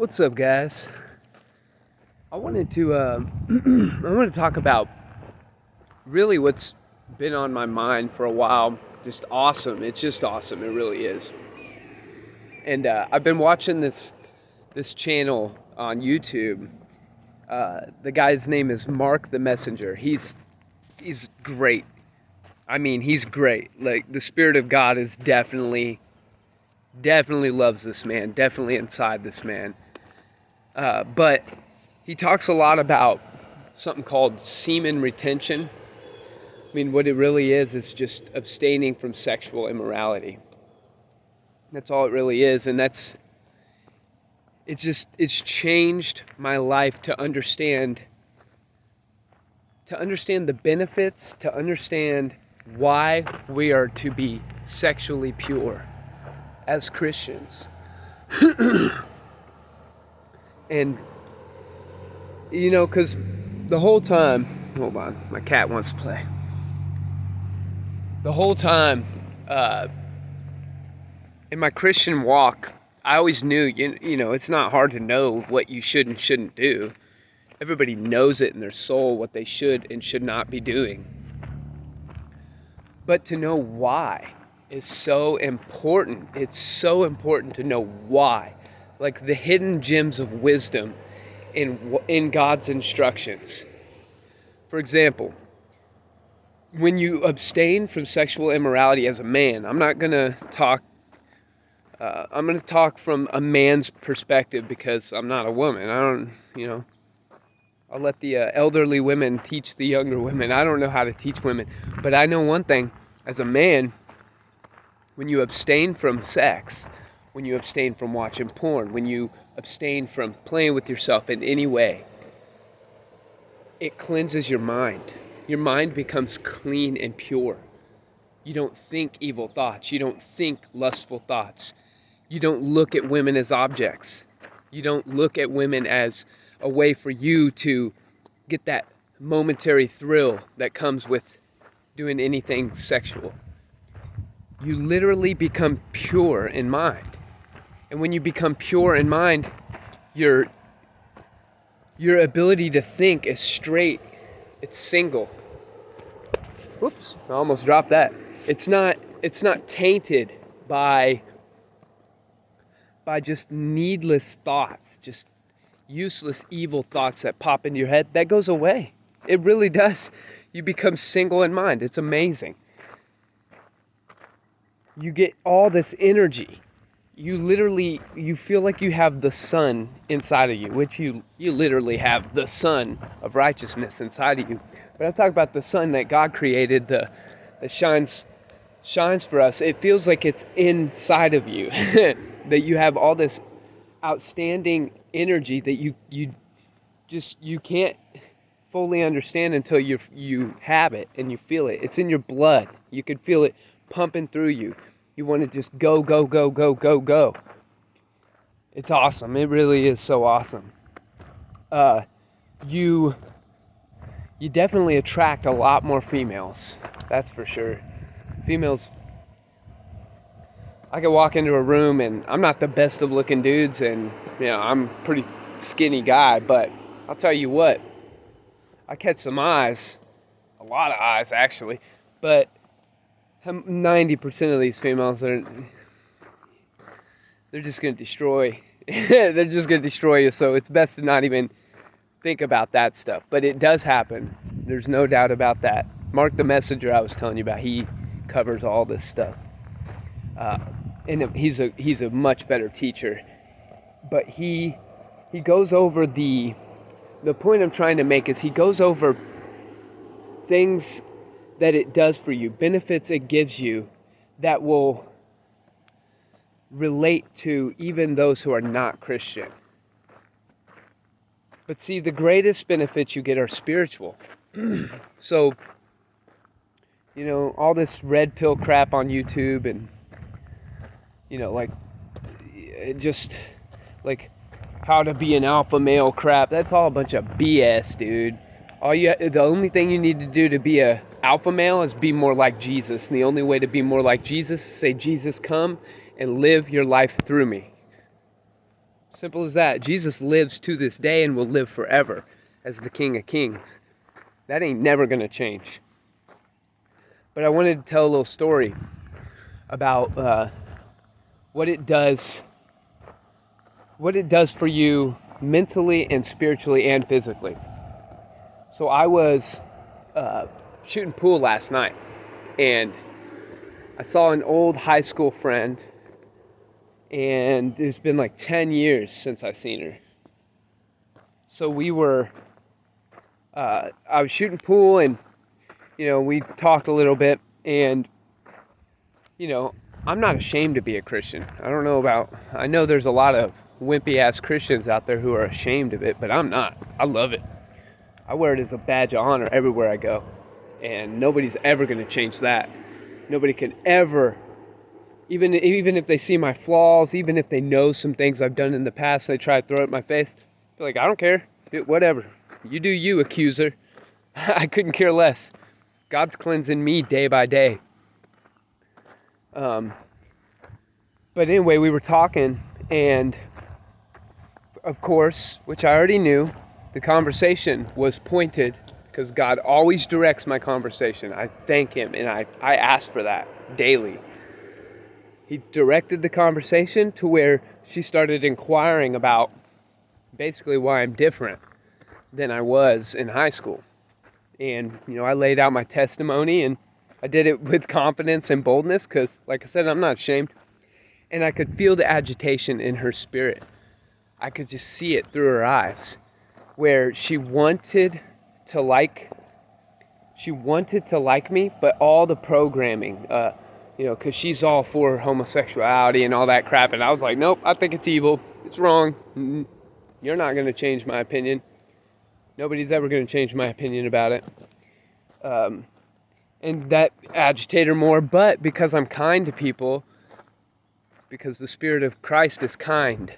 What's up, guys? I wanted to I want to talk about really what's been on my mind for a while. Just awesome. It's just awesome. It really is. And I've been watching this channel on YouTube. The guy's name is Mark the Messenger. He's great. I mean, he's great. Like, the Spirit of God is definitely loves this man. Definitely inside this man. But he talks a lot about something called semen retention. I mean, what it really is just abstaining from sexual immorality. That's all it really is. And it's changed my life to understand the benefits, to understand why we are to be sexually pure as Christians. And, because the whole time, hold on, my cat wants to play. The whole time, in my Christian walk, I always knew, it's not hard to know what you should and shouldn't do. Everybody knows it in their soul, what they should and should not be doing. But to know why is so important. It's so important to know why. Like the hidden gems of wisdom in God's instructions. For example, when you abstain from sexual immorality as a man, I'm going to talk from a man's perspective because I'm not a woman. I'll let the elderly women teach the younger women. I don't know how to teach women, but I know one thing. As a man, when you abstain from sex, when you abstain from watching porn, when you abstain from playing with yourself in any way, it cleanses your mind. Your mind becomes clean and pure. You don't think evil thoughts. You don't think lustful thoughts. You don't look at women as objects. You don't look at women as a way for you to get that momentary thrill that comes with doing anything sexual. You literally become pure in mind. And when you become pure in mind, your ability to think is straight. It's single. Whoops, I almost dropped that. It's not tainted by just needless thoughts, just useless evil thoughts that pop into your head. That goes away. It really does. You become single in mind. It's amazing. You get all this energy. You feel like you have the sun inside of you, which you literally have the sun of righteousness inside of you. But I'm talking about the sun that God created, that shines for us. It feels like it's inside of you, that you have all this outstanding energy that you can't fully understand until you have it and you feel it. It's in your blood. You can feel it pumping through you. You want to just go, go, go, go, go, go. It's awesome. It really is so awesome. You definitely attract a lot more females. That's for sure. Females, I could walk into a room and I'm not the best of looking dudes and, I'm a pretty skinny guy, but I'll tell you what, I catch some eyes, a lot of eyes actually, but 90% of these females, they're just going to destroy. They're just going to destroy you. So it's best to not even think about that stuff. But it does happen. There's no doubt about that. Mark the Messenger I was telling you about, he covers all this stuff. And he's a much better teacher. But he goes over the point I'm trying to make is he goes over things that it does for you, benefits it gives you that will relate to even those who are not Christian. But see, the greatest benefits you get are spiritual. So, all this red pill crap on YouTube and, just like how to be an alpha male crap, that's all a bunch of BS, dude. The only thing you need to do to be a alpha male is be more like Jesus. And the only way to be more like Jesus is say, Jesus, come and live your life through me. Simple as that. Jesus lives to this day and will live forever as the King of Kings. That ain't never going to change. But I wanted to tell a little story about what it does for you mentally and spiritually and physically. So I was shooting pool last night, and I saw an old high school friend, and it's been like 10 years since I seen her. So I was shooting pool, and we talked a little bit, and I'm not ashamed to be a Christian. I know there's a lot of wimpy ass Christians out there who are ashamed of it, but I'm not. I love it. I wear it as a badge of honor everywhere I go, and nobody's ever going to change that. Nobody can ever, even if they see my flaws, even if they know some things I've done in the past, they try to throw it in my face. They're like, I don't care. Whatever. You do you, accuser. I couldn't care less. God's cleansing me day by day. But anyway, we were talking, and of course, which I already knew, the conversation was pointed, because God always directs my conversation. I thank Him, and I ask for that daily. He directed the conversation to where she started inquiring about basically why I'm different than I was in high school. And, I laid out my testimony, and I did it with confidence and boldness because, like I said, I'm not ashamed. And I could feel the agitation in her spirit. I could just see it through her eyes, where she wanted to like me, but all the programming, because she's all for homosexuality and all that crap. And I was like, nope, I think it's evil. It's wrong. You're not going to change my opinion. Nobody's ever going to change my opinion about it. And that agitated her more, but because I'm kind to people, because the Spirit of Christ is kind.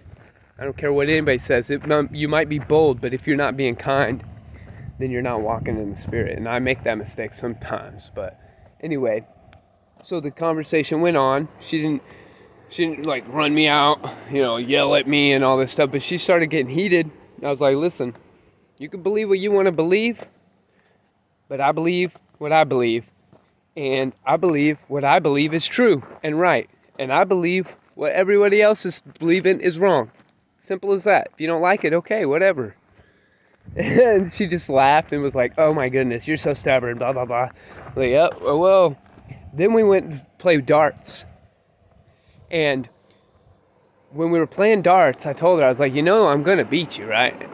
I don't care what anybody says. You might be bold, but if you're not being kind, then you're not walking in the Spirit. And I make that mistake sometimes. But anyway, so the conversation went on. She didn't like run me out, yell at me and all this stuff, but she started getting heated. I was like, listen, you can believe what you want to believe, but I believe what I believe, and I believe what I believe is true and right, and I believe what everybody else is believing is wrong. Simple as that. If you don't like it, okay, whatever. And she just laughed and was like, oh my goodness, you're so stubborn, blah, blah, blah. Like, yep, well. Then we went and played darts. And when we were playing darts, I told her, I was like, I'm going to beat you, right?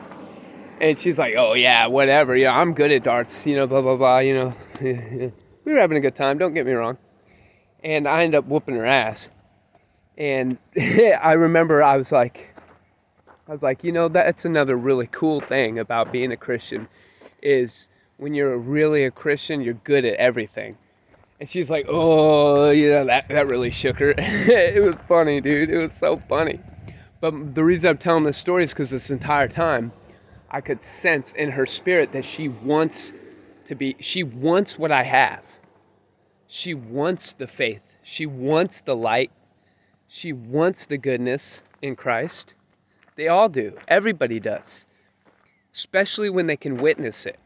And she's like, oh yeah, whatever. I'm good at darts, blah, blah, blah, We were having a good time, don't get me wrong. And I ended up whooping her ass. And I remember I was like, that's another really cool thing about being a Christian, is when you're really a Christian, you're good at everything. And she's like, oh, that really shook her. It was funny, dude. It was so funny. But the reason I'm telling this story is because this entire time, I could sense in her spirit that she wants what I have. She wants the faith. She wants the light. She wants the goodness in Christ. They all do. Everybody does. Especially when they can witness it.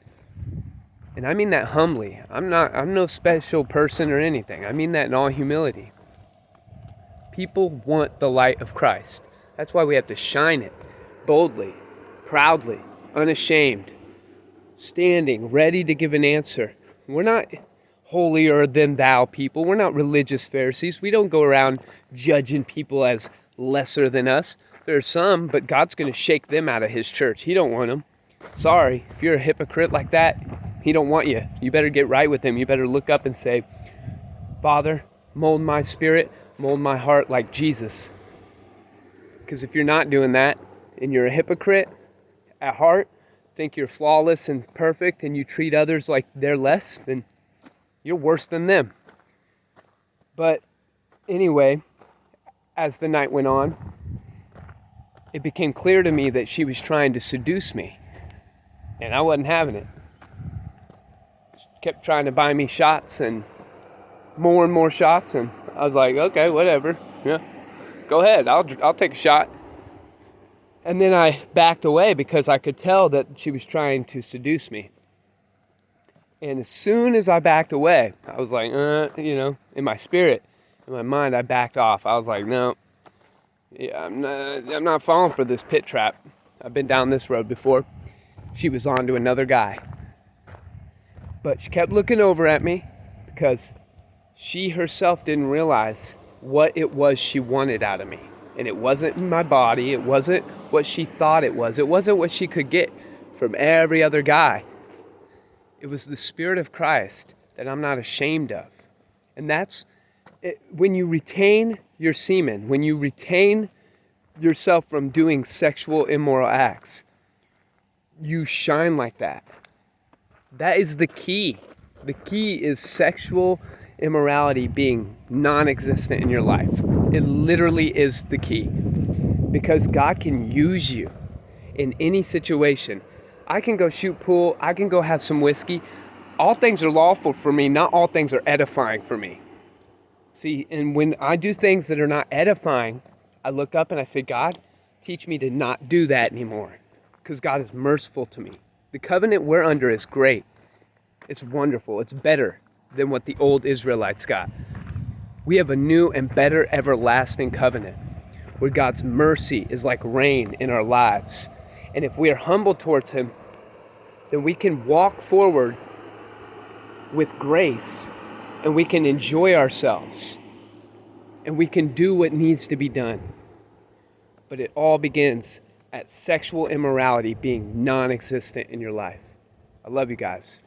And I mean that humbly. I'm no special person or anything. I mean that in all humility. People want the light of Christ. That's why we have to shine it boldly, proudly, unashamed, standing, ready to give an answer. We're not holier than thou people. We're not religious Pharisees. We don't go around judging people as lesser than us. There are some, but God's going to shake them out of His church. He don't want them. Sorry, if you're a hypocrite like that, He don't want you. You better get right with Him. You better look up and say, Father, mold my spirit, mold my heart like Jesus. Because if you're not doing that, and you're a hypocrite at heart, think you're flawless and perfect, and you treat others like they're less, then you're worse than them. But anyway, as the night went on, it became clear to me that she was trying to seduce me. And I wasn't having it. She kept trying to buy me shots and more shots. And I was like, okay, whatever. Yeah, go ahead. I'll take a shot. And then I backed away because I could tell that she was trying to seduce me. And as soon as I backed away, I was like, in my spirit, in my mind, I backed off. I was like, no, yeah, I'm not falling for this pit trap. I've been down this road before. She was on to another guy. But she kept looking over at me because she herself didn't realize what it was she wanted out of me. And it wasn't my body. It wasn't what she thought it was. It wasn't what she could get from every other guy. It was the Spirit of Christ that I'm not ashamed of. And that's it, when you retain your semen, when you retain yourself from doing sexual immoral acts, you shine like that. That is the key. The key is sexual immorality being non-existent in your life. It literally is the key. Because God can use you in any situation. I can go shoot pool. I can go have some whiskey. All things are lawful for me. Not all things are edifying for me. See, and when I do things that are not edifying, I look up and I say, God, teach me to not do that anymore. Because God is merciful to me. The covenant we're under is great. It's wonderful. It's better than what the old Israelites got. We have a new and better everlasting covenant where God's mercy is like rain in our lives. And if we are humble towards Him, then we can walk forward with grace and we can enjoy ourselves and we can do what needs to be done. But it all begins at sexual immorality being non-existent in your life. I love you guys.